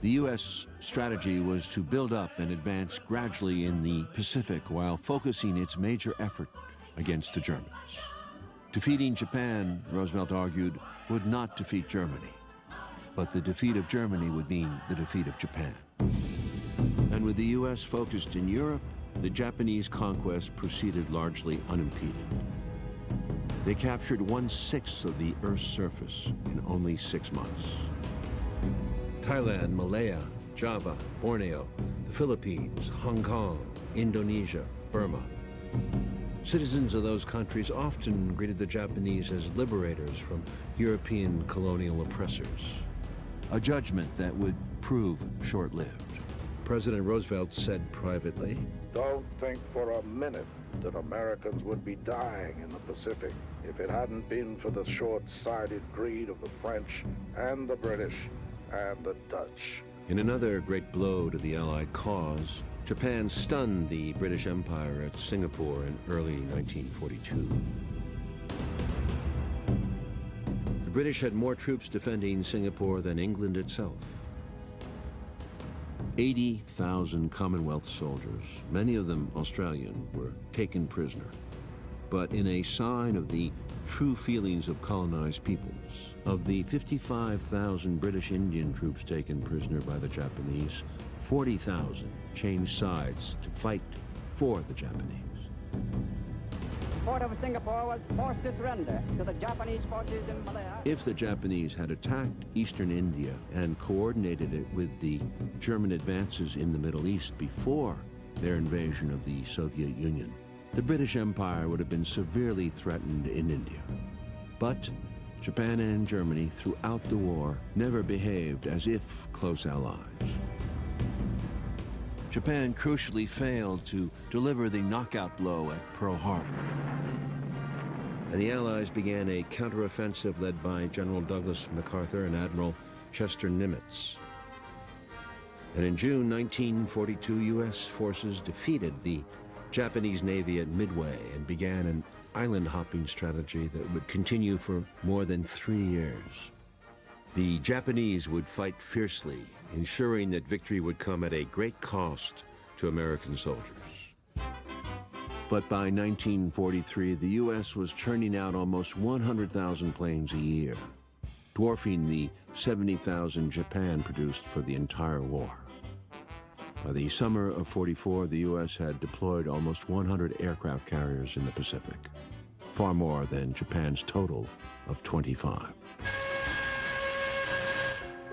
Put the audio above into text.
The U.S. strategy was to build up and advance gradually in the Pacific while focusing its major effort against the Germans. Defeating Japan, Roosevelt argued, would not defeat Germany, but the defeat of Germany would mean the defeat of Japan. And with the U.S. focused in Europe, the Japanese conquest proceeded largely unimpeded. They captured 1/6 of the Earth's surface in only 6 months. Thailand, Malaya, Java, Borneo, the Philippines, Hong Kong, Indonesia, Burma. Citizens of those countries often greeted the Japanese as liberators from European colonial oppressors, a judgment that would prove short-lived. President Roosevelt said privately, "Don't think for a minute that Americans would be dying in the Pacific if it hadn't been for the short-sighted greed of the French and the British and the Dutch." In another great blow to the Allied cause, Japan stunned the British Empire at Singapore in early 1942. The British had more troops defending Singapore than England itself. 80,000 Commonwealth soldiers, many of them Australian, were taken prisoner. But in a sign of the true feelings of colonized peoples, of the 55,000 British Indian troops taken prisoner by the Japanese, 40,000 changed sides to fight for the Japanese. Port of Singapore was forced to surrender to the Japanese forces in Malaya. If the Japanese had attacked eastern India and coordinated it with the German advances in the Middle East before their invasion of the Soviet Union, the British Empire would have been severely threatened in India. But Japan and Germany throughout the war never behaved as if close allies. Japan crucially failed to deliver the knockout blow at Pearl Harbor. And the Allies began a counteroffensive led by General Douglas MacArthur and Admiral Chester Nimitz. And in June 1942, U.S. forces defeated the Japanese Navy at Midway and began an island-hopping strategy that would continue for more than 3 years. The Japanese would fight fiercely, ensuring that victory would come at a great cost to American soldiers. But by 1943, the U.S. was churning out almost 100,000 planes a year, dwarfing the 70,000 Japan produced for the entire war. By the summer of '44, the U.S. had deployed almost 100 aircraft carriers in the Pacific, far more than Japan's total of 25.